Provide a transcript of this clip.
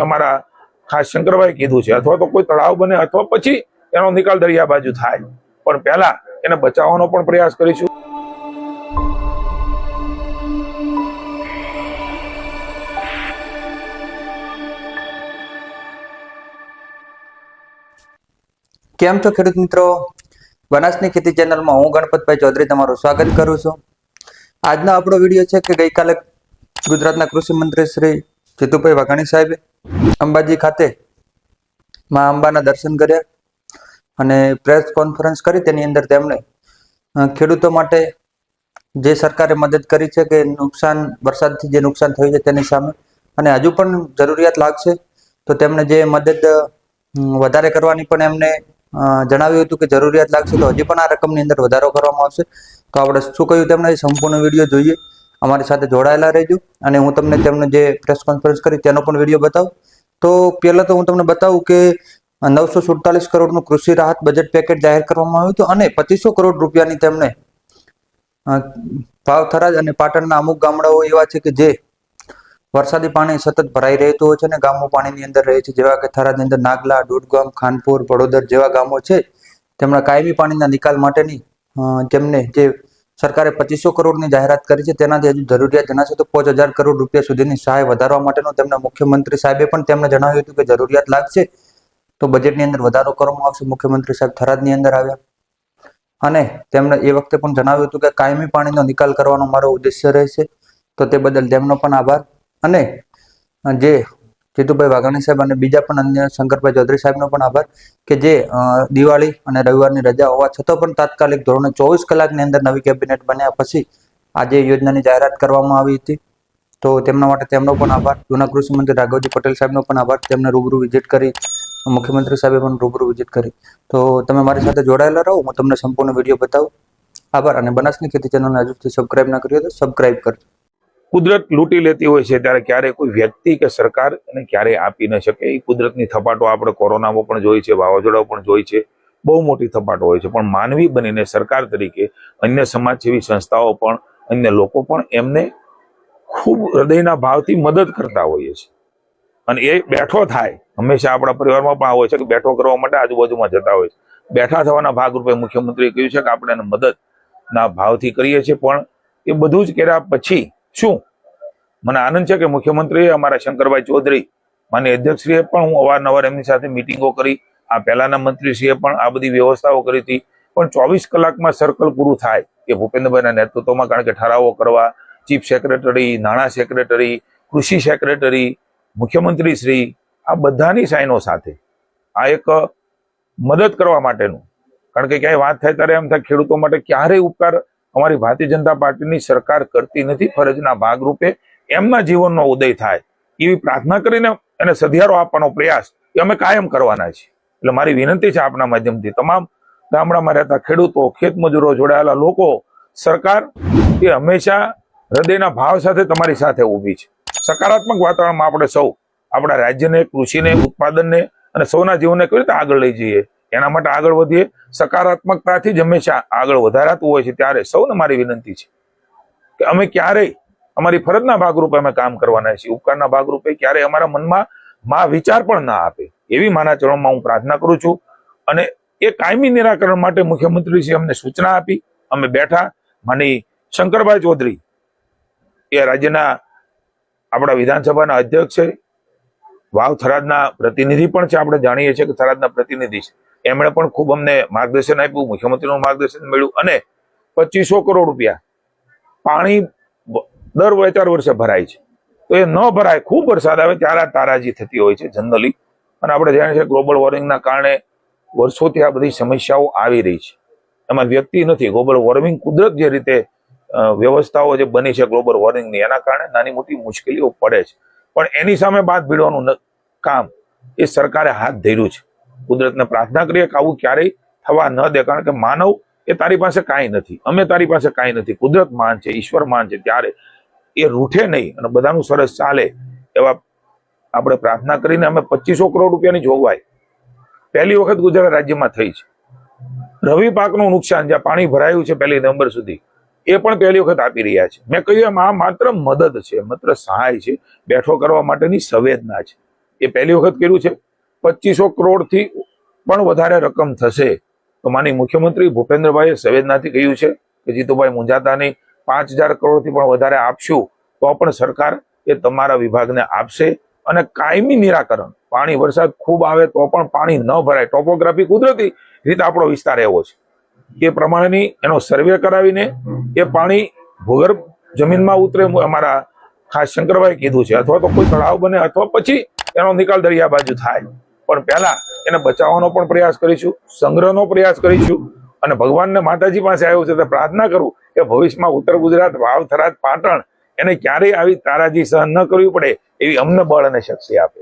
અમારા ખાસ શંકરભાઈ કીધું છે, અથવા તો કોઈ તળાવ બને અથવા પછી એનો નિકાલ દરિયા બાજુ થાય, પણ પહેલા એને બચાવવાનો પણ પ્રયાસ કરીશું. કેમ છો ખેડૂત મિત્રો? બનાસની ખેતી ચેનલમાં હું ગણપતભાઈ ચૌધરી તમારું સ્વાગત કરું છું. આજનો આપણો વિડીયો છે કે ગઈકાલે ગુજરાતના કૃષિ મંત્રી શ્રી જીતુભાઈ વાઘાણી સાહેબે અંબાજી ખાતે મા અંબાના દર્શન કર્યા અને પ્રેસ કોન્ફરન્સ કરી. તેની અંદર તેમણે ખેડૂતો માટે જે સરકારે મદદ કરી છે કે વરસાદથી જે નુકસાન થયું છે તેની સામે, અને હજુ પણ જરૂરિયાત લાગશે તો તેમણે જે મદદ વધારે કરવાની પણ એમને જણાવ્યું હતું કે જરૂરિયાત લાગશે તો હજી પણ આ રકમની અંદર વધારો કરવામાં આવશે. તો આપણે શું કહ્યું તેમણે સંપૂર્ણ વિડીયો જોઈએ, અમારી સાથે જોડાયેલા રહેજો અને હું તમને તેમને જે પ્રેસ કોન્ફરન્સ કરી તેનો પણ વિડીયો બતાવું. તો પહેલા તો હું તમને બતાવું કે 947 કરોડનું કૃષિ રાહત બજેટ પેકેજ જાહેર કરવામાં આવ્યું હતું અને 2500 કરોડ રૂપિયાની તેમણે ભાવ થરાદ અને પાટણના અમુક ગામડાઓ એવા છે કે જે વરસાદી પાણી સતત ભરાઈ રહેતું હોય છે અને ગામો પાણીની અંદર રહે છે, જેવા કે થરાદની અંદર નાગલા, દોડગામ, ખાનપુર, વડોદર જેવા ગામો છે. તેમણે કાયમી પાણીના નિકાલ માટેની તેમને જે સરકારે 2500 કરોડની જાહેરાત કરી છે તેનાથી હજુ જરૂરિયાત જણાશે તો 5000 કરોડ રૂપિયા સુધીની સહાય વધારવા માટેનું તેમના મુખ્યમંત્રી સાહેબે પણ તેમને જણાવ્યું હતું કે જરૂરિયાત લાગશે તો બજેટની અંદર વધારો કરવામાં આવશે. મુખ્યમંત્રી સાહેબ થરાદની અંદર આવ્યા અને તેમણે એ વખતે પણ જણાવ્યું હતું કે કાયમી પાણીનો નિકાલ કરવાનો મારો ઉદ્દેશ્ય રહેશે, તો તે બદલ તેમનો પણ આભાર. અને જે જીતુભાઈ વાઘાણી સાહેબ અને બીજા પણ અન્ય શંકરભાઈ ચૌધરી સાહેબનો પણ આભાર કે જે દિવાળી અને રવિવારની રજા હોવા છતાં પણ તાત્કાલિક ધોરણે 24 કલાકની અંદર નવી કેબિનેટ બન્યા પછી આજે યોજનાની જાહેરાત કરવામાં આવી હતી. તો તેમના માટે તેમનો પણ આભાર. જૂના કૃષિ મંત્રી રાઘવજી પટેલ સાહેબનો પણ આભાર, તેમને રૂબરૂ વિઝિટ કરી, મુખ્યમંત્રી સાહેબે પણ રૂબરૂ વિઝિટ કરી. તો તમે મારી સાથે જોડાયેલા રહો, હું તમને સંપૂર્ણ વિડીયો બતાવું. આભાર. અને બનાસની ખેતી ચેનલને હજુ સુધી સબસ્ક્રાઇબ ના કરી હોય તો સબસ્ક્રાઇબ કરજો. કુદરત લૂંટી લેતી હોય છે ત્યારે ક્યારેય કોઈ વ્યક્તિ કે સરકાર એને ક્યારેય આપી ન શકે. એ કુદરતની થપાટો આપણે કોરોનામાં પણ જોઈ છે, વાવાઝોડા પણ જોઈ છે, બહુ મોટી થપાટો હોય છે. પણ માનવી બનીને સરકાર તરીકે અન્ય સમાજસેવી સંસ્થાઓ પણ, અન્ય લોકો પણ એમને ખૂબ હૃદયના ભાવથી મદદ કરતા હોઈએ છે. અને એ બેઠો થાય, હંમેશા આપણા પરિવારમાં પણ હોય છે કે બેઠો કરવા માટે આજુબાજુમાં જતા હોય છે. બેઠા થવાના ભાગરૂપે મુખ્યમંત્રીએ કહ્યું છે કે આપણે એને મદદના ભાવથી કરીએ છીએ. પણ એ બધું જ કર્યા પછી શું મને આનંદ છે કે મુખ્યમંત્રીએ, અમારા શંકરભાઈ ચૌધરી માનનીય અધ્યક્ષશ્રીએ પણ, હું અવારનવાર એમની સાથે મિટિંગો કરી, આ પહેલાના મંત્રીશ્રીએ પણ આ બધી વ્યવસ્થાઓ કરી હતી. પણ 24 કલાકમાં સર્કલ પૂરું થાય કે ભૂપેન્દ્રભાઈના નેતૃત્વમાં, કારણ કે ઠરાવો કરવા, ચીફ સેક્રેટરી, નાણાં સેક્રેટરી, કૃષિ સેક્રેટરી, મુખ્યમંત્રી શ્રી, આ બધાની સાઈનો સાથે આ એક મદદ કરવા માટેનું, કારણ કે ક્યાંય વાત થાય ત્યારે એમ થાય ખેડૂતો માટે ક્યારેય ઉપકાર અમારી ભારતીય જનતા પાર્ટીની સરકાર કરતી નથી. ફરજના ભાગરૂપે એમના જીવનનો ઉદય થાય એવી પ્રાર્થના કરીને એને સધિયારો આપવાનો પ્રયાસ એ અમે કાયમ કરવાના છીએ. એટલે મારી વિનંતી છે આપના માધ્યમથી તમામ ગામડામાં રહેતા ખેડૂતો, ખેતમજૂરો, જોડાયેલા લોકો, સરકાર એ હંમેશા હૃદયના ભાવ સાથે તમારી સાથે ઊભી છે. સકારાત્મક વાતાવરણમાં આપણે સૌ આપણા રાજ્યને, કૃષિને, ઉત્પાદનને અને સૌના જીવનને કેવી રીતે આગળ લઈ જઈએ એના માટે આગળ વધીએ. સકારાત્મકતાથી જ હંમેશા આગળ વધારાતું હોય છે. ત્યારે સૌને મારી વિનંતી છે કે અમે ક્યારેય અમારી ફરજના ભાગરૂપે અમે કામ કરવાના છીએ. ઉપકારના ભાગરૂપે ક્યારેય અમારા મનમાં વિચાર પણ ના આપે એવી માના ચરણમાં હું પ્રાર્થના કરું છું. અને એ કાયમી નિરાકરણ માટે મુખ્યમંત્રીશ્રીએ અમને સૂચના આપી, અમે બેઠા. માની શંકરભાઈ ચૌધરી એ રાજ્યના આપણા વિધાનસભાના અધ્યક્ષ છે, વાવ થરાદના પ્રતિનિધિ પણ છે. આપણે જાણીએ છીએ કે થરાદના પ્રતિનિધિ છે. એમણે પણ ખૂબ અમને માર્ગદર્શન આપ્યું, મુખ્યમંત્રીનું માર્ગદર્શન મળ્યું. અને 2500 કરોડ રૂપિયા પાણી દર 4 વર્ષે ભરાય છે. તો એ ન ભરાય, ખૂબ વરસાદ આવે ત્યારે તારાજી થતી હોય છે જનરલી. અને આપણે જાણીએ છીએ ગ્લોબલ વોર્મિંગના કારણે વર્ષોથી આ બધી સમસ્યાઓ આવી રહી છે. એમાં વ્યક્તિ નથી, ગ્લોબલ વોર્મિંગ કુદરત જે રીતે વ્યવસ્થાઓ જે બની છે ગ્લોબલ વોર્મિંગની, એના કારણે નાની મોટી મુશ્કેલીઓ પડે છે. પણ એની સામે બાદ ભીડવાનું કામ એ સરકારે હાથ ધર્યું છે. કુદરતને પ્રાર્થના કરીએ કે આવું ક્યારેય થવા ન દે, કારણ કે માનવ એ તારી પાસે કાંઈ નથી, અમે તારી પાસે કાંઈ નથી, કુદરત માન છે, ઈશ્વર માન છે. ત્યારે એ રૂઠે નહીં અને બધાનું સરસ ચાલે એવા આપણે પ્રાર્થના કરીને અમે 2500 કરોડ રૂપિયાની જોગવાઈ પહેલી વખત ગુજરાત રાજ્યમાં થઈ છે. રવિ પાકનું નુકસાન જ્યાં પાણી ભરાયું છે 1 નવેમ્બર સુધી, એ પણ પહેલી વખત આપી રહ્યા છે. મેં કહ્યું એમ આ માત્ર મદદ છે, માત્ર સહાય છે, બેઠો કરવા માટેની સંવેદના છે. એ પહેલી વખત કર્યું છે. 2500 કરોડથી પણ વધારે રકમ થશે. તો માનનીય મુખ્યમંત્રી ભૂપેન્દ્રભાઈએ સંવેદનાથી કહ્યું છે કે જીતુભાઈ મૂંઝાતા નહીં, 5000 કરોડથી પણ વધારે આપશું તો પણ સરકાર એ તમારા વિભાગને આપશે. અને કાયમી નિરાકરણ, પાણી વરસાદ ખૂબ આવે તો પણ પાણી ન ભરાય, ટોપોગ્રાફી કુદરતી રીતે આપણો વિસ્તાર એવો છે, એ પ્રમાણેની એનો સર્વે કરાવીને એ પાણી ભૂગર્ભ જમીનમાં ઉતરે. અમારા ખાસ શંકરભાઈ કીધું છે, અથવા તો કોઈ તળાવ બને અથવા પછી એનો નિકાલ દરિયા બાજુ થાય, પણ પહેલા એને બચાવવાનો પણ પ્રયાસ કરીશું, સંગ્રહનો પ્રયાસ કરીશું. અને ભગવાનને માતાજી પાસે આવ્યું છે તો પ્રાર્થના કરું કે ભવિષ્યમાં ઉત્તર ગુજરાત, વાવ, થરાદ, પાટણ એને ક્યારેય આવી તારાજી સહન ન કરવી પડે એવી અમને બળ અને શક્તિ આપે.